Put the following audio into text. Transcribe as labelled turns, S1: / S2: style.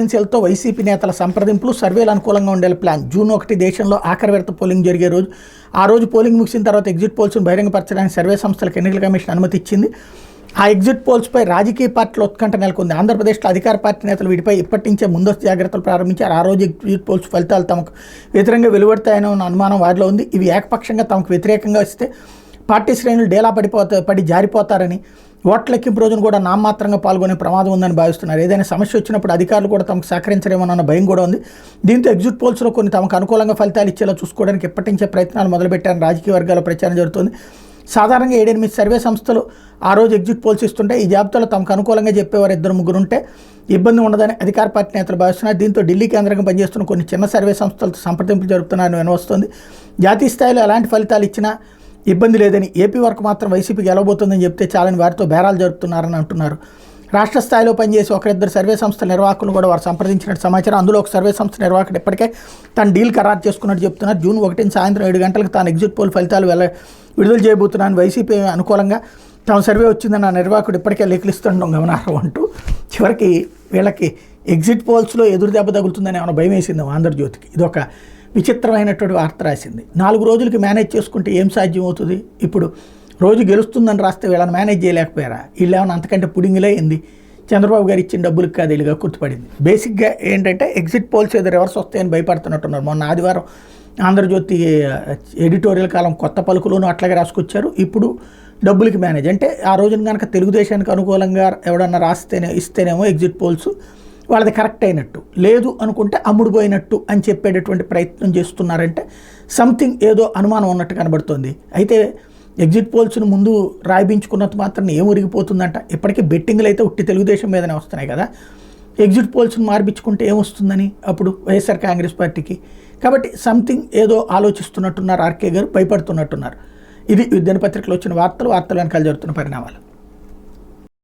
S1: తో వైసీపీ నేతల సంప్రదింపులు, సర్వేలు అనుకూలంగా ఉండే ప్లాన్. జూన్ 1 దేశంలో ఆఖరి విడత పోలింగ్ జరిగే రోజు. ఆ రోజు పోలింగ్ ముగిసిన తర్వాత ఎగ్జిట్ పోల్స్ను బహిరంగపరచడానికి సర్వే సంస్థలకు ఎన్నికల కమిషన్ అనుమతి ఇచ్చింది. ఆ ఎగ్జిట్ పోల్స్పై రాజకీయ పార్టీల ఉత్కంఠ నెలకొంది. ఆంధ్రప్రదేశ్లో అధికార పార్టీ నేతలు వీటిపై ఇప్పటి నుంచే ముందస్తు జాగ్రత్తలు ప్రారంభించారు. ఆ రోజు ఎగ్జిట్ పోల్స్ ఫలితాలు తమకు వ్యతిరేకంగా వెలువడతాయనే అనుమానం వారిలో ఉంది. ఇవి ఏకపక్షంగా తమకు వ్యతిరేకంగా వస్తే పార్టీ శ్రేణులు డేలా పడి జారిపోతారని, ఓట్ల లెక్కింపు రోజున కూడా నామమాత్రంగా పాల్గొనే ప్రమాదం ఉందని భావిస్తున్నారు. ఏదైనా సమస్య వచ్చినప్పుడు అధికారులు కూడా తమకు సహకరించరేమోనన్న భయం కూడా ఉంది. దీంతో ఎగ్జిట్ పోల్స్లో కొన్ని తమకు అనుకూలంగా ఫలితాలు ఇచ్చేలా చూసుకోవడానికి ఇప్పటి నుంచే ప్రయత్నాలు మొదలుపెట్టారని రాజకీయ వర్గాల ప్రచారం జరుగుతుంది. సాధారణంగా 7-8 సర్వే సంస్థలు ఆ రోజు ఎగ్జిట్ పోల్స్ ఇస్తుంటే ఈ జాబితాలో తమకు అనుకూలంగా చెప్పేవారు 2-3 ఉంటే ఇబ్బంది ఉండదని అధికార పార్టీ నేతలు భావిస్తున్నారు. దీంతో ఢిల్లీ కేంద్రంగా పనిచేస్తున్న కొన్ని చిన్న సర్వే సంస్థలతో సంప్రదింపులు జరుపుతున్నారని వినవస్తోంది. జాతీయ స్థాయిలో ఎలాంటి ఫలితాలు ఇచ్చినా ఇబ్బంది లేదని, ఏపీ వరకు మాత్రం వైసీపీ గెలవబోతుందని చెప్తే చాలని వారితో బేరాలు జరుపుతున్నారని అంటున్నారు. రాష్ట్ర స్థాయిలో పనిచేసి 1-2 సర్వే సంస్థల నిర్వాహకులను కూడా వారు సంప్రదించినట్టు సమాచారం. అందులో ఒక సర్వే సంస్థ నిర్వాహకుడు ఇప్పటికే తన డీల్ ఖరారు చేసుకున్నట్టు చెప్తున్నారు. జూన్ 1 సాయంత్రం 7 గంటలకు తాను ఎగ్జిట్ పోల్ ఫలితాలు విడుదల చేయబోతున్నాను. వైసీపీ అనుకూలంగా తమ సర్వే వచ్చిందని ఆ నిర్వాహకుడు ఇప్పటికే లేఖలిస్తుండడం గమనార్హం అంటూ చివరికి వీళ్ళకి ఎగ్జిట్ పోల్స్లో ఎదురు దెబ్బ తగులుతుందని ఏమైనా భయం వేసింది ఆంధ్రజ్యోతికి. ఇదొక విచిత్రమైనటువంటి వార్త రాసింది. 4 రోజులకి మేనేజ్ చేసుకుంటే ఏం సాధ్యం అవుతుంది? ఇప్పుడు రోజు గెలుస్తుందని రాస్తే వీళ్ళని మేనేజ్ చేయలేకపోయారా? వీళ్ళు ఏమైనా అంతకంటే పుడింగిలే అయింది. చంద్రబాబు గారు ఇచ్చిన డబ్బులకు కాదు వీళ్ళుగా గుర్తుపడింది. బేసిక్గా ఏంటంటే ఎగ్జిట్ పోల్స్ ఏదో రివర్స్ వస్తాయని భయపడుతున్నట్టున్నారు. మొన్న ఆదివారం ఆంధ్రజ్యోతి ఎడిటోరియల్ కాలం కొత్త పలుకులోనూ అట్లాగే రాసుకొచ్చారు. ఇప్పుడు డబ్బులకి మేనేజ్ అంటే ఆ రోజున కనుక తెలుగుదేశానికి అనుకూలంగా ఎవడన్నా ఇస్తేనేమో ఎగ్జిట్ పోల్స్ వాళ్ళది కరెక్ట్ అయినట్టు, లేదు అనుకుంటే అమ్ముడు పోయినట్టు అని చెప్పేటటువంటి ప్రయత్నం చేస్తున్నారంటే సంథింగ్ ఏదో అనుమానం ఉన్నట్టు కనబడుతుంది. అయితే ఎగ్జిట్ పోల్స్ను ముందు రాయించుకున్నంత మాత్రం ఏం ఒరిగిపోతుందంట. ఇప్పటికీ బెట్టింగ్లు అయితే ఉట్టి తెలుగుదేశం మీదనే వస్తున్నాయి కదా. ఎగ్జిట్ పోల్స్ను మార్పించుకుంటే ఏమొస్తుందని అప్పుడు వైఎస్ఆర్ కాంగ్రెస్ పార్టీకి. కాబట్టి సంథింగ్ ఏదో ఆలోచిస్తున్నట్టున్నారు. ఆర్కే గారు భయపడుతున్నట్టున్నారు. ఇది దినపత్రికలో వచ్చిన వార్తలు వెనకాల జరుగుతున్న పరిణామాలు.